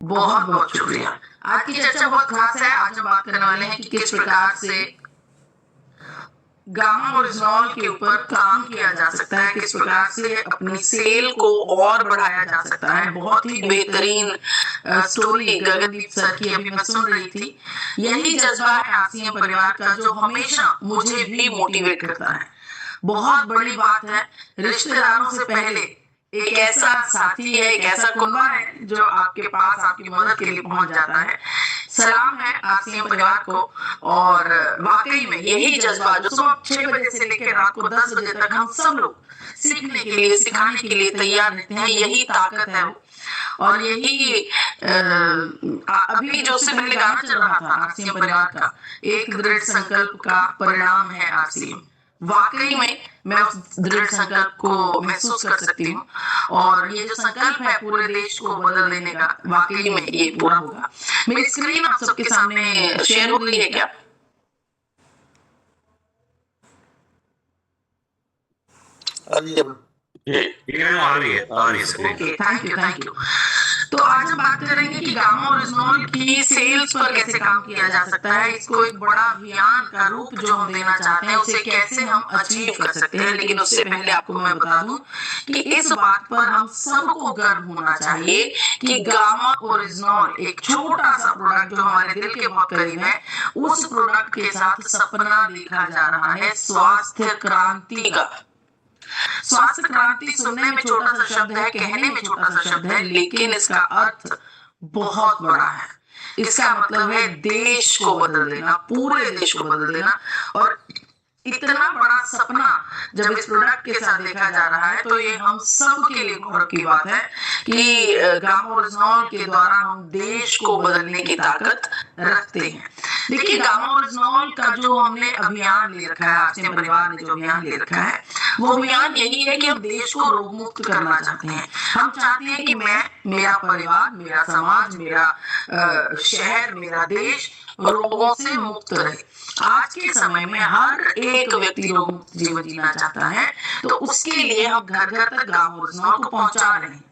बहुत बहुत शुक्रिया। आज की चर्चा बहुत खास है। आज हम बात करने वाले हैं कि किस प्रकार से गामा और रिजोनॉल के ऊपर काम किया जा सकता है, किस प्रकार से अपनी सेल को और बढ़ाया जा सकता है। बहुत ही बेहतरीन स्टोरी गगनदीप सर की अभी मैं सुन रही थी। यही जज्बा है आरसीएम परिवार का जो हमेशा मुझे भी मोटिवेट करता है। बहुत बड़ी बात है, रिश्तेदारों से पहले एक ऐसा साथी है, एक ऐसा कुनबा है जो आपके पास आपकी मदद के लिए पहुंच जाता है। सलाम है आरसीएम परिवार को। और वाकई में यही जज्बा जो सुबह 6 बजे से लेकर रात को 10 बजे तक हम सब लोग सीखने के लिए, सिखाने के लिए तैयार रहते हैं, यही ताकत है वो। और यही अभी जो उससे पहले गाना चल रहा था आरसीएम परिवार का, एक दृढ़ संकल्प का परिणाम है आरसीएम। वाकई में मैं उस दृढ़ संकल्प को महसूस कर सकती हूँ। और ये जो संकल्प है पूरे देश को बदल देने का, वाकई में ये पूरा होगा। मेरी स्क्रीन आप सबके सामने शेयर हो गई है क्या? आ रही है स्क्रीन। Okay, thank you. तो आज हम बात करेंगे कि गामा और रिजोनॉल की सेल्स पर कैसे काम किया जा सकता है। इसको एक बड़ा अभियान का रूप जो हम देना चाहते हैं, उसे कैसे हम अचीव कर सकते हैं। लेकिन उससे पहले आपको मैं बता दूं कि इस बात पर हम सबको गर्व होना चाहिए कि गामा और रिजोनॉल एक छोटा सा प्रोडक्ट जो हमारे दिल के बहुत करीब है, उस प्रोडक्ट के साथ सपना देखा जा रहा है स्वास्थ्य क्रांति का। स्वास्थ्य क्रांति सुनने में छोटा सा शब्द है, कहने में छोटा सा शब्द है, लेकिन इसका अर्थ बहुत बड़ा है। इसका मतलब है देश को बदल देना, पूरे देश को बदल देना। और इतना बड़ा सपना जब इस प्रोडक्ट के साथ देखा जा रहा है, तो ये हम सब के लिए गौरव की बात है कि गामा और रिजोनॉल के द्वारा हम देश को बदलने की ताकत रखते हैं। देखिए, गामा और रिजोनॉल का जो हमने अभियान ले रखा है, आरसीएम परिवार ने जो अभियान ले रखा है, वो अभियान यही है कि हम देश को रोग मुक्त करना चाहते हैं। हम चाहते हैं कि मैं, मेरा परिवार, मेरा समाज, मेरा शहर, मेरा देश रोगों से मुक्त रहे। आज के समय में हर एक व्यक्ति रोग मुक्त जीवन जीना चाहता है, तो उसके लिए हम घर घर तक गामा और रिजोनॉल को पहुंचा रहे हैं।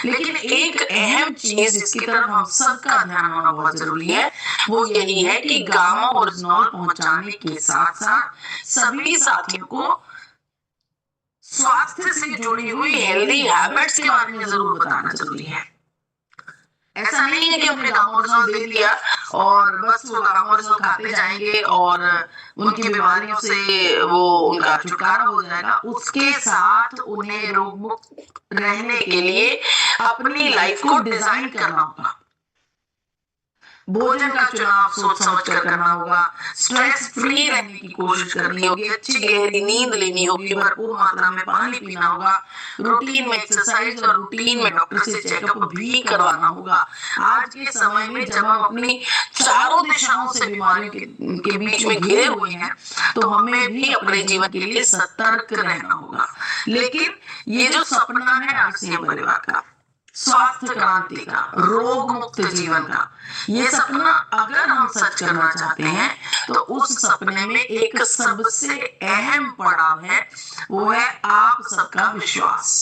लेकिन एक अहम चीज जिसकी तरफ हम सबका ध्यान होना बहुत जरूरी है, वो यही है कि गामा और रिजोनॉल पहुंचाने के साथ साथ सभी साथियों को स्वास्थ्य से जुड़ी हुई हेल्दी हैबिट्स के बारे में जरूर बताना जरूरी है। ऐसा नहीं है कि हमने गामा और रिजोनॉल दे दिया और बस वो गामा और रिजोनॉल खाते जाएंगे और उनकी बीमारियों से वो उनका छुटकारा हो जाएगा। उसके साथ उन्हें रोग मुक्त रहने के लिए अपनी लाइफ को डिजाइन करना होगा। भोजन का चुनाव सोच समझ कर करना होगा, स्ट्रेस फ्री रहने की कोशिश करनी होगी, अच्छी गहरी नींद लेनी होगी, भरपूर मात्रा में पानी पीना होगा, रूटीन में एक्सरसाइज और रूटीन में डॉक्टर से चेकअप भी करवाना होगा। आज के समय में जब हम अपनी चारों दिशाओं से बीमारियों के बीच में घिरे हुए हैं, तो हमें भी अपने जीवन के लिए सतर्क रहना होगा। लेकिन ये जो सपना है आरसीएम परिवार का, स्वास्थ्य क्रांति का, रोग मुक्त जीवन का, ये सपना अगर हम सच करना चाहते हैं, तो उस सपने में एक सबसे अहम पड़ाव है, वो है आप सबका विश्वास।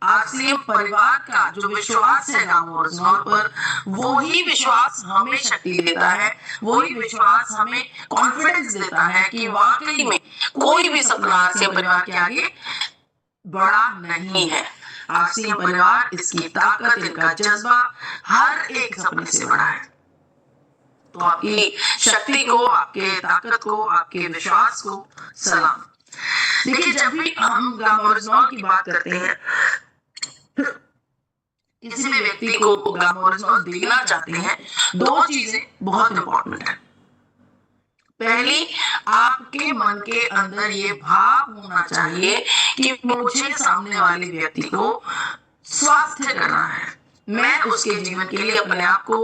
आरसीएम परिवार का जो विश्वास है गामा और रिजोनॉल पर, वो ही विश्वास हमें शक्ति देता है, वही विश्वास हमें कॉन्फिडेंस देता है कि वाकई में कोई भी सपना आरसीएम परिवार के आगे बड़ा नहीं है। आरसीएम परिवार, इसकी ताकत, इनका जज्बा हर एक सपने से बड़ा है। तो आपकी शक्ति को, आपके ताकत को, आपके विश्वास को सलाम। देखिए, जब भी हम गामा और रिजोनॉल की बात करते हैं, किसी भी व्यक्ति को गामा और रिजोनॉल देना चाहते हैं, दो चीजें बहुत इंपॉर्टेंट है। पहली, आपके मन के अंदर ये भाव होना चाहिए कि मुझे सामने वाले व्यक्ति को स्वास्थ्य करना है। मैं उसके जीवन के लिए अपने आप को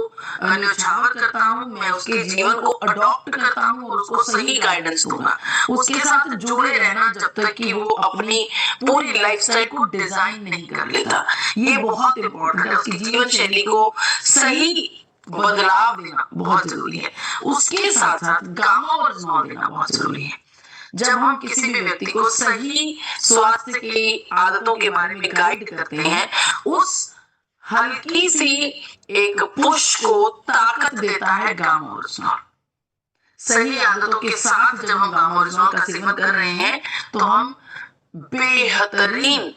न्यौछावर करता हूँ, मैं उसके जीवन को अडॉप्ट करता हूँ और उसको सही गाइडेंस दूंगा। उसके साथ जुड़े रहना जब तक कि वो अपनी पूरी लाइफस्टाइल को डिजाइन नहीं कर लेता। ये बहुत इंपॉर्टेंट है। उसकी जीवन शैली को सही बदलाव देना बहुत जरूरी है। उसके साथ साथ गामा और रिजोनॉल देना बहुत जरूरी है। जब हम किसी भी व्यक्ति को सही स्वास्थ्य की आदतों के बारे में गाइड करते हैं, उस हल्की सी एक पुश को ताकत देता है गामा ओरिजिनॉल। सही आदतों के साथ जब हम गामा ओरिजिनॉल का सेवन कर रहे हैं तो हम बेहतरीन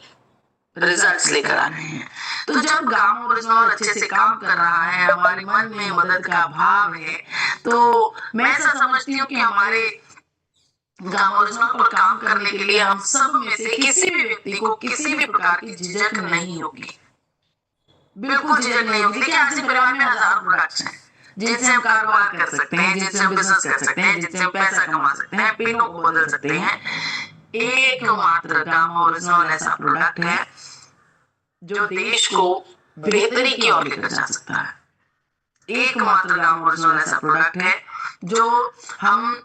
रिजल्ट्स लेकर आ रहे हैं। तो जब गामा ओरिजिनॉल अच्छे से काम कर रहा है, हमारे मन में मदद का भाव है, तो मैं ऐसा समझती हूँ कि हमारे गामा ओरिजिनॉल पर काम करने के लिए हम सब में से किसी भी व्यक्ति को किसी भी प्रकार की झिझक नहीं होगी, बिल्कुल झिझक नहीं होगी। देखिए, आज परिवार में हजारों प्रोडक्ट्स हैं जिनसे हम कारोबार कर सकते हैं, जिनसे हम बिजनेस कर सकते हैं, जिनसे हम पैसा कमा सकते हैं, पिनों को बदल सकते हैं। एकमात्र गामा ओरिजिनॉल ऐसा प्रोडक्ट है जो देश को बेहतरी की ओर लेकर जा सकता है। एकमात्र गामा ओरिजिनल ऐसा प्रोडक्ट है जो हम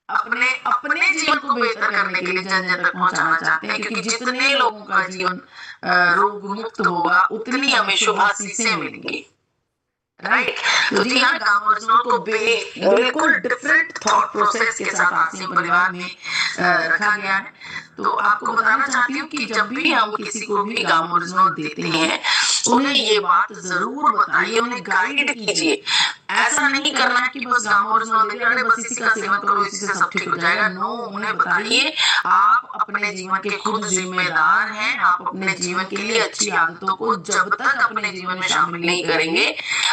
अपने अपने जीवन को बेहतर करने के लिए जन जन तक पहुंचाना चाहते हैं, क्योंकि जितने लोगों का जीवन रोग मुक्त होगा उतनी हमें शुभ आशीषें मिलेंगी। राइट। तो जी हाँ, गामा ओरिजिनल को बिल्कुल डिफरेंट थॉट प्रोसेस के साथ आसिम परिवार में रखा गया है। तो आपको बताना चाहती हूँ कि जब भी हम किसी को भी गामा ओरिजिनल देते हैं, उन्हें ये बात जरूर बताइए, उन्हें गाइड कीजिए। ऐसा नहीं करना है कि बस गामा ओरिजिनल दे दिया, बस इसी का सेवन करो, इसी से सब ठीक हो जाएगा। नो, उन्हें बताइए आप अपने जीवन के खुद जिम्मेदार हैं। आप अपने जीवन के लिए अच्छी आदतों को जब तक अपने जीवन में शामिल नहीं करेंगे,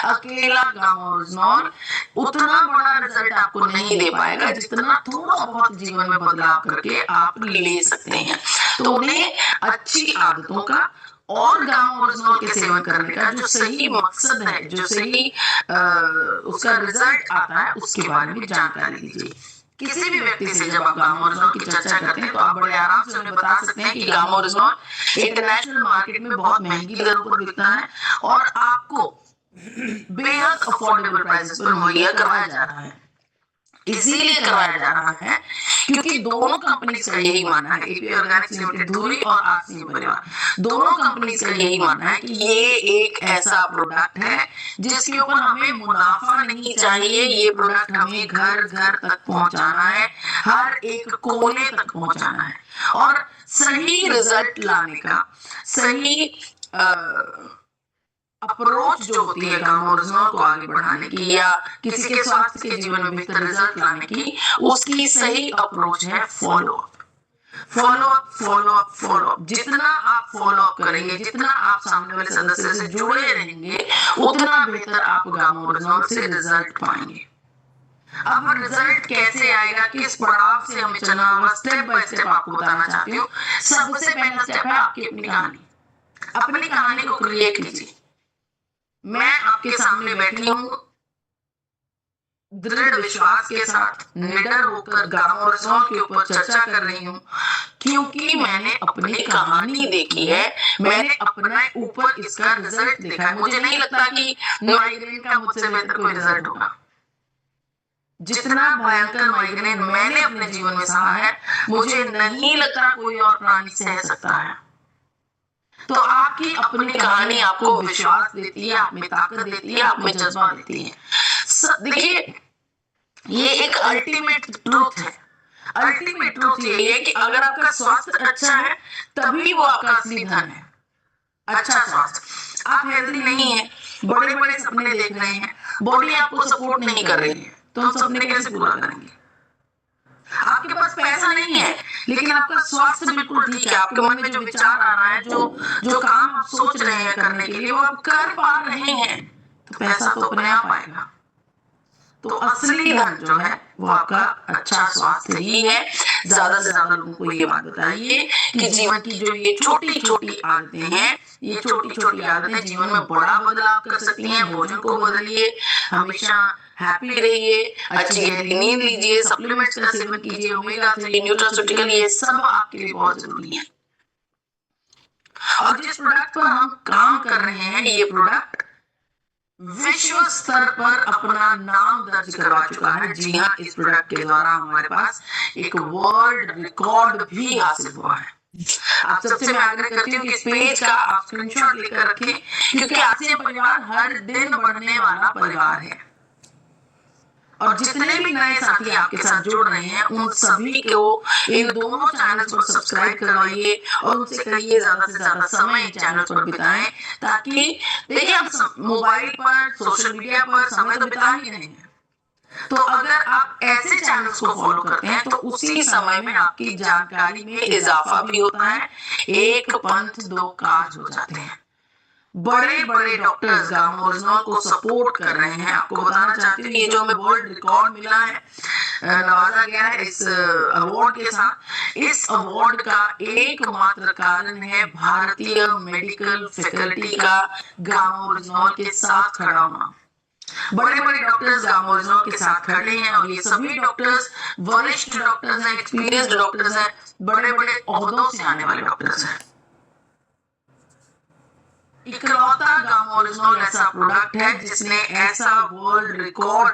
अकेला गामा ओरिजिनल उतना बड़ा रिजल्ट आपको नहीं दे पाएगा जितना थोड़ा बहुत जीवन में बदलाव करके आप ले सकते हैं। तो उन्हें अच्छी आदतों का और गामा ओरिजिनल के सेवन करने का जो सही मकसद है, जो सही उसका रिजल्ट आता है, उसके बारे में जानकारी दीजिए। किसी भी व्यक्ति से जब आप गामा ओरिजिनल की चर्चा करते हैं तो आप बड़े आराम से उन्हें बता सकते हैं कि गामा ओरिजिनल इंटरनेशनल मार्केट में बहुत महंगी दरों पर बिकता है और आपको बेहद अफोर्डेबल प्राइसेस पर मुहैया करवाया जा रहा है। इसीलिए करवाया जा रहा है क्योंकि दोनों कंपनीज का यही मानना है, एपी ऑर्गेनिक्स लिमिटेड धुरी और आसिम परिवार, दोनों कंपनीज का यही मानना है कि ये एक ऐसा प्रोडक्ट है जिसके ऊपर हमें मुनाफा नहीं चाहिए। ये प्रोडक्ट हमें घर घर तक पहुंचाना है, हर एक कोने तक पहुंचाना है और सही रिजल्ट लाने का सही अप्रोच जो होती है गामा ओरिजिनल को आगे बढ़ाने की या किसी के स्वास्थ्य के जीवन में बेहतर रिजल्ट लाने की, उसकी सही अप्रोच है follow up, follow up, follow up, follow up. जितना आप फॉलो अप करेंगे, जितना आप सामने वाले सदस्य से जुड़े रहेंगे, उतना बेहतर आप गामा ओरिजिनल से रिजल्ट पाएंगे। अब रिजल्ट कैसे आएगा, किस पड़ाव से हमें चलना होगा, स्टेप बाय स्टेप आपको बताना चाहती हूँ। सबसे पहला स्टेप है आपकी अपनी कहानी। अपनी कहानी को क्रिएट कीजिए। मैं आपके सामने बैठी हूँ दृढ़ विश्वास के साथ, निडर होकर गामा ओरिजिनल के ऊपर चर्चा कर रही हूँ, क्योंकि मैंने अपनी कहानी देखी है, मैंने अपने ऊपर इसका रिजल्ट देखा है। मुझे नहीं लगता कि माइग्रेन का मुझसे बेहतर कोई रिजल्ट होगा। जितना भयंकर माइग्रेन मैंने अपने जीवन में सहा है, मुझे नहीं लगता कोई और प्राणी सह सकता है। तो आपकी अपनी कहानी आपको विश्वास देती है, आप में ताकत देती है, आप में जज्बा देती है। देखिए, ये एक अल्टीमेट ट्रूथ है। अल्टीमेट ट्रूथ ये है कि अगर आपका स्वास्थ्य अच्छा है तभी वो आपका असली धन है। अच्छा स्वास्थ्य, आप हेल्दी नहीं है, बड़े बड़े सपने देख रहे हैं, बॉडी आपको सपोर्ट नहीं कर रही है, तो हम सपने कैसे पूरा करेंगे? आपके पास पैसा नहीं है लेकिन आपका स्वास्थ्य बिल्कुल ठीक है, आपके मन में जो विचार आ रहा है, जो काम आप सोच रहे हैं करने के लिए, वो आप कर पा रहे हैं, तो पैसा तो अपने आप आएगा। तो असली धन जो है वो आपका अच्छा स्वास्थ्य ही है। ज्यादा से ज्यादा लोगों को ये बात बताइए कि जीवन की जो ये छोटी छोटी आदतें हैं, ये छोटी छोटी आदतें जीवन में बड़ा बदलाव कर सकती हैं। भोजन को बदलिए, हमेशा हैप्पी रहिए, अच्छी गहरी नींद लीजिए, सप्लीमेंट्स का सेवन कीजिए, ओमेगा 3, न्यूट्रास्यूटिकल, ये सब आपके लिए बहुत जरूरी है। और जिस प्रोडक्ट पर हम काम कर रहे हैं, ये प्रोडक्ट विश्व स्तर पर अपना नाम दर्ज करवा चुका है। जी हाँ, इस प्रोडक्ट के द्वारा हमारे पास एक वर्ल्ड रिकॉर्ड भी हासिल हुआ है। आप सबसे मैं आग्रह करती हूँ कि इस पेज का आप स्क्रीनशॉट लेकर रखें, क्योंकि आसिम परिवार हर दिन बढ़ने वाला परिवार है और जितने भी नए साथी आपके साथ जुड़ रहे हैं उन सभी को इन दोनों चैनल्स पर सब्सक्राइब करवाइए और उनसे कहिए ज्यादा से ज्यादा समय इन चैनल पर बिताएं, ताकि देखिए हम मोबाइल पर सोशल मीडिया पर समय तो बिता ही रहे हैं, तो अगर आप ऐसे चैनल्स को फॉलो करते हैं तो उसी समय में आपकी जानकारी में इजाफा भी होता है, एक पंथ दो काज हो जाते हैं। बड़े बड़े डॉक्टर्स गामा ओरिजिनल को सपोर्ट कर रहे हैं। आपको बताना चाहती हूँ ये जो हमें वर्ल्ड रिकॉर्ड मिला है, नवाजा गया है इस अवार्ड के साथ, इस अवार्ड का एकमात्र कारण है भारतीय मेडिकल फैकल्टी का गामा ओरिजिनल के साथ खड़ा होना। बड़े बड़े डॉक्टर्स गामा ओरिजिनल के साथ खड़े हैं और ये सभी डॉक्टर्स वरिष्ठ डॉक्टर्स हैं, एक्सपीरियंस्ड डॉक्टर्स हैं, बड़े बड़े ओहदों से आने वाले डॉक्टर्स हैं। इकलौता गामा ओरिजिनल ऐसा प्रोडक्ट है जिसने ऐसा वर्ल्ड रिकॉर्ड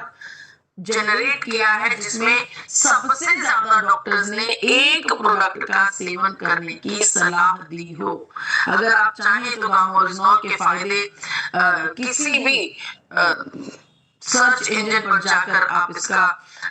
जनरेट किया है जिसमें सबसे ज्यादा डॉक्टर्स ने एक प्रोडक्ट का सेवन करने की सलाह दी हो। अगर आप चाहें तो गामा ओरिजिनल के फायदे किसी भी सर्च इंजन पर जाकर आप इसका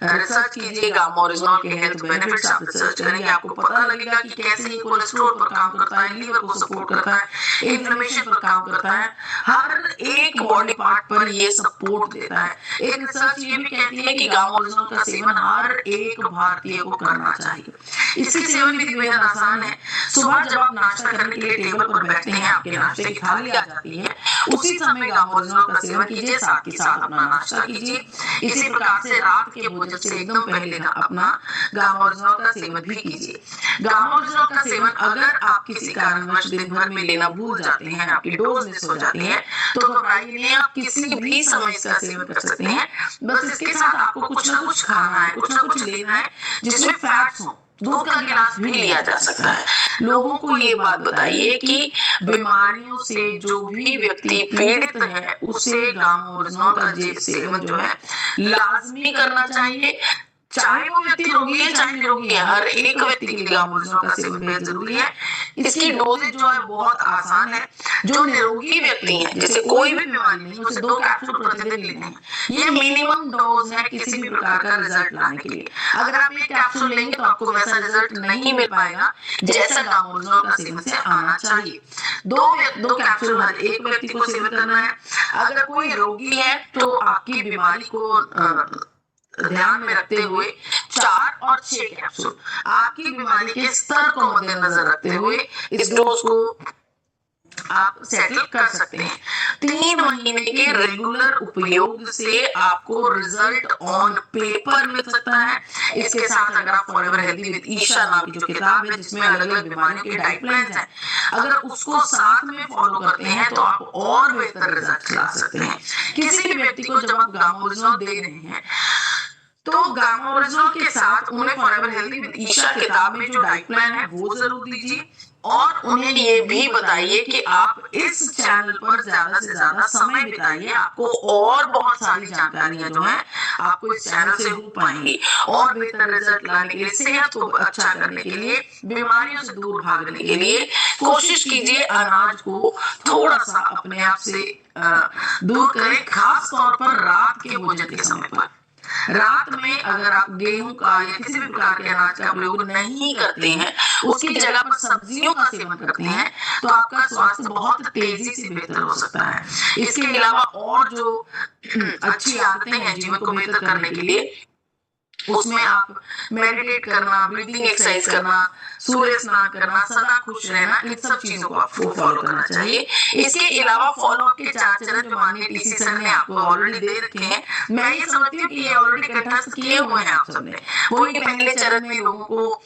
रिसर्च कीजिए। गामा ओरिजिनल के हेल्थ बेनिफिट्स आप रिसर्च करेंगे, आपको पता लगेगा कि कैसे ये कोलेस्ट्रॉल पर काम करता है, लीवर को सपोर्ट करता है, इन्फ्लेमेशन पर काम करता है, हर एक बॉडी पार्ट पर ये सपोर्ट देता है। एक रिसर्च ये भी कहती है कि गामा ओरिजिनल का सेवन हर एक भारतीय को करना चाहिए। इसकी सेवन विधि बेहद आसान है। सुबह जब आप नाश्ता करने के लिए टेबल पर बैठते हैं, आपके नाश्ते की थाली आ जाती है, उसी समय गामा ओरिजिनल का सेवन कीजिए, साथ के साथ अपना नाश्ता कीजिए। इसी प्रकार से रात के भोजन से एकदम पहले अपना गामा ओरिजिनल का सेवन भी कीजिए। गामा ओरिजिनल का सेवन अगर आप किसी कारणवश दिन भर में लेना भूल जाते हैं, आपकी डोज मिस हो जाती है, तो घबराइए नहीं, आप किसी भी समय इसका सेवन कर सकते हैं। बस इसके साथ आपको कुछ ना कुछ खाना है, कुछ ना कुछ लेना है जिसमें फैट्स हो। दूध का गिलास भी लिया जा सकता है। लोगों को ये बात बताइए कि बीमारियों से जो भी व्यक्ति पीड़ित है उसे गामा ओरिजिनल का सेवन जो है लाजमी करना चाहिए, चाहे वो व्यक्ति रोगी है चाहे निरोगी है, हर एक व्यक्ति के लिए गामा ओरिजिनल का सेवन बेहद जरूरी है। इसकी डोजेज जो है बहुत आसान है। जो निरोगी व्यक्ति है जिसे कोई भी बीमारी नहीं, उसे 2 कैप्सूल प्रतिदिन लेने हैं। ये मिनिमम डोज है किसी भी प्रकार का रिजल्ट लाने के लिए। अगर आप ये कैप्सूल लेंगे तो आपको वैसा रिजल्ट नहीं मिल पाएगा जैसा गामा ओरिजिनल का सेवन से आना चाहिए। 2 कैप्सूल हर एक व्यक्ति को सेवन करना है। अगर कोई रोगी है तो आपकी बीमारी को ध्यान में रखते हुए 4 और 6 कैप्सूल, आपकी बीमारी के स्तर को मद्देनजर रखते हुए इस डोज को आप सेटल कर सकते हैं। 3 महीने के रेगुलर उपयोग से आपको रिजल्ट ऑन पेपर मिल सकता है। इसके साथ अगर आप फॉरएवर हेल्दी विद ईशा नाम की जो किताब है जिसमें अलग अलग बीमारियों के डाइट प्लान हैं, अगर उसको साथ में फॉलो करते हैं तो आप और बेहतर रिजल्ट ला सकते हैं। किसी भी व्यक्ति को जब आप गामा ओरिजिनल दे रहे हैं तो गामा ओरिजिनल के साथ उन्हें फॉरएवर हेल्दी विद ईशा किताब में जो डाइट प्लान है वो जरूर दीजिए और उन्हें ये भी बताइए कि आप इस चैनल पर ज्यादा से ज्यादा समय बिताइए। आपको और बहुत सारी जानकारियां जो हैं आपको इस चैनल से हो पाएंगी और बेहतर रिजल्ट लाने के लिए, सेहत को अच्छा करने के लिए, बीमारियों से दूर भागने के लिए कोशिश कीजिए अनाज को थोड़ा सा अपने आप से दूर करें, खास तौर पर रात के भोजन के समय पर। रात में अगर आप गेहूं का या किसी भी प्रकार के अनाज का प्रयोग नहीं करते हैं, उसकी जगह पर सब्जियों का सेवन करते हैं, तो आपका स्वास्थ्य बहुत तेजी से बेहतर हो सकता है। इसके अलावा और जो अच्छी आदतें हैं जीवन को बेहतर करने के लिए, उसमें आप मेडिटेट करना, ब्रीदिंग एक्सरसाइज करना, सूर्य स्नान करना, सदा खुश रहना, इन सब चीजों को आपको फॉलो करना चाहिए। इसके अलावा फॉलो अप के 4 चरण जो माननीय टीसी सर ने आपको ऑलरेडी दे रखे हैं, मैं ये समझती हूँ कि ये ऑलरेडी कंठस्थ किए हुए हैं आप सबने। वही पहले चरण में लोगों को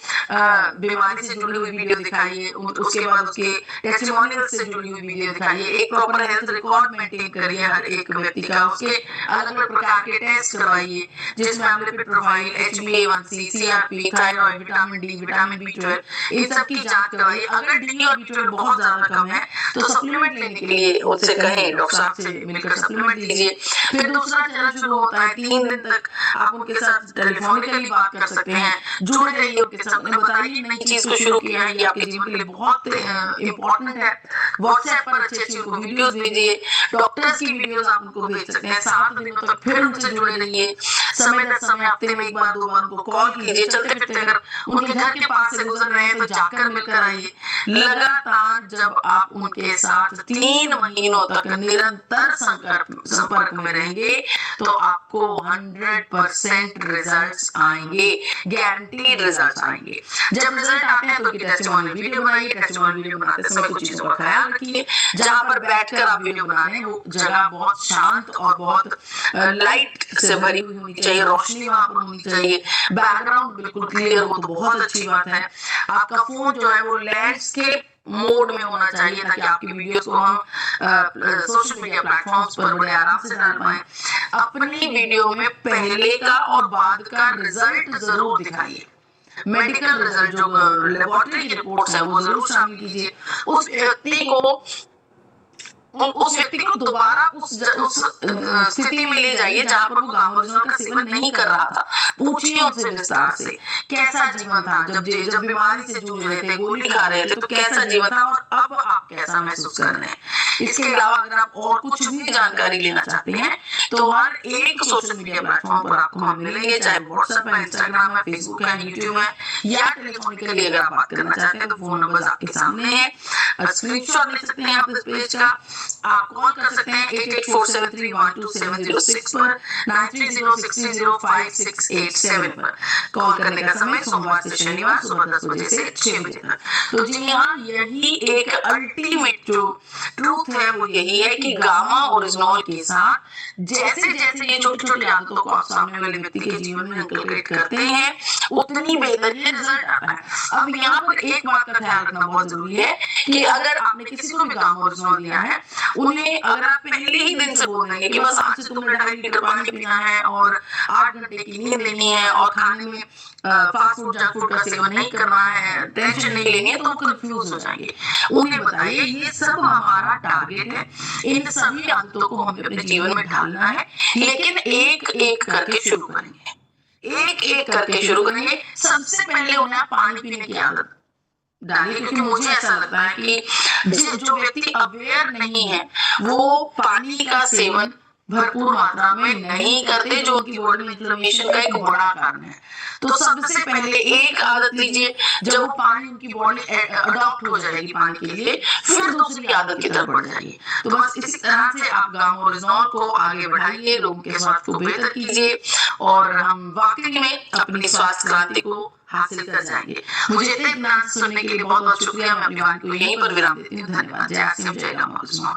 बीमारी से जुड़ी हुई वीडियो दिखाइए, उसके बाद उसके टेस्टिमोनियल से जुड़ी हुई वीडियो दिखाइए, एक प्रॉपर हेल्थ रिकॉर्ड मेंटेन करिए हर एक व्यक्ति का, उसके अलग अलग प्रकार के टेस्ट करवाइए जिसमें lipid profile, HbA1c, CRP, thyroid, vitamin D, vitamin B12, इन सब की जांच करवाइए। अगर डी और B12 बहुत ज्यादा कम है तो सप्लीमेंट लेने के लिए उनसे कहें, डॉक्टर साहब से मिलकर सप्लीमेंट लीजिए। फिर दूसरा चरण शुरू होता है, 3 दिन तक आप उनके साथ टेलीफोनिकली बात कर सकते हैं, जुड़े रहिए उनके साथ, उन्हें बताइए नई चीज को शुरू किया है, ये आपके जीवन के लिए बहुत इंपॉर्टेंट है। व्हाट्सएप पर अच्छे अच्छे उनको वीडियोस भेजिए, डॉक्टर्स की वीडियोस आप उनको भेज सकते हैं। 7 दिनों तक फिर उनसे जुड़े रहिए, समय दर समय हफ्ते में 1 बार 2 बार उनको कॉल कीजिए। चलते फिरते अगर उनके घर के पास से गुजर रहे हैं तो जाकर मिलकर आइए। लगातार जब आप उनके साथ 3 महीनों तक निरंतर संपर्क में रहेंगे तो आपको 100% रिजल्ट्स आएंगे, गारंटीड रिजल्ट्स आएंगे। जब रिजल्ट आते हैं तो उनकी टेस्टिमोनियल वीडियो बनाइए। टेस्टिमोनियल वीडियो बनाते समय कुछ चीजों का ख्याल रखिए। जहां पर बैठकर आप वीडियो बना रहे हैं वो जगह बहुत शांत और बहुत लाइट से भरी हुई होनी चाहिए, रोशनी वहां पर होनी चाहिए, बैकग्राउंड बिल्कुल क्लियर हो तो बहुत अच्छी बात है। आपका फोन जो है वो लैंडस्केप मोड में होना चाहिए ताकि आपकी वीडियोस को हम सोशल मीडिया प्लेटफॉर्म्स पर बड़े आराम से डाल पाएं। अपनी वीडियो में पहले का और बाद का रिजल्ट जरूर दिखाइए। मेडिकल रिजल्ट जो लेबोरेटरी की रिपोर्ट्स है वो जरूर शामिल कीजिए। उस व्यक्ति को दोबारा उस स्थिति में ले जाइए जहां पर वो गांव ओरिजिनल का सेवन नहीं कर रहा था। पूछिए उनसे विस्तार से कैसा जीवन था, जब बीमारी से जूझ रहे थे, गोली खा रहे थे तो कैसा जीवन था और अब आप कैसा महसूस कर रहे हैं। इसके अलावा अगर आप और कुछ भी जानकारी लेना चाहते हैं तो हर एक सोशल मीडिया प्लेटफॉर्म पर आपको हम मिलेंगे, चाहे व्हाट्सएप है, इंस्टाग्राम है, फेसबुक है, यूट्यूब है या टेलीफोनिकली अगर आप बात करना चाहते हैं तो फोन नंबर आपके सामने है। स्क्रीनशॉट ले सकते हैं आप इस पेज का। आप कॉल कर सकते हैं 8847312706 पर, 9306305687 पर। कॉल करने का समय सोमवार से शनिवार सुबह 10 बजे से 6 बजे तक। तो जी हाँ, यही एक अल्टीमेट जो ट्रूथ है वो यही है कि गामा ओरिजिनॉल के साथ जैसे जैसे ये छोटी छोटी आदतों को आप सामने वाले व्यक्ति के जीवन में इंकलकेट करते हैं उतनी बेहतर ये रिजल्ट आता है। अब यहाँ पर एक बात का ख्याल रखना बहुत जरूरी है कि अगर आपने किसी को भी गामा ओरिजिनॉल दिया है, उन्हें अगर आप पहले ही दिन से बोल देंगे कि बस आज से तुमने 2.5 लीटर पानी पीना है और 8 घंटे की नींद लेनी है और खाने में फास्ट फूड जंक फूड का सेवन नहीं करना है, टेंशन नहीं लेनी है, तो वो कंफ्यूज हो जाएंगे। उन्हें बताइए ये सब हमारा टारगेट है, इन सभी आदतों को हमें अपने जीवन में ढालना है, लेकिन एक एक करके शुरू करेंगे, एक एक करके शुरू करेंगे। सबसे पहले उन्हें आप पानी पीने की आदत डालिए, क्योंकि मुझे ऐसा लगता है कि जो व्यक्ति अवेयर नहीं है वो पानी का सेवन भरपूर मात्रा में नहीं करते, जो उनकी बॉडी में इन्फ्लेमेशन का एक बड़ा कारण है। तो सबसे पहले एक आदत लीजिए, जब वो पानी उनकी बॉडी अडॉप्ट हो जाएगी पानी के लिए, फिर दूसरी आदत की तरफ बढ़ जाइए। तो बस इसी तरह से आप गामा ओरिजिनॉल को आगे बढ़ाइए, लोगों के स्वास्थ्य को बेहतर कीजिए और हम वाकई में अपनी स्वास्थ्य क्रांति को हासिल कर जाएंगे। मुझे इतने ज्ञान सुनने के लिए बहुत बहुत शुक्रिया। मैं अपनी बात को यहीं पर विराम देती हूँ। धन्यवाद। जय सिंह, जय गामा ओरिजिनॉल।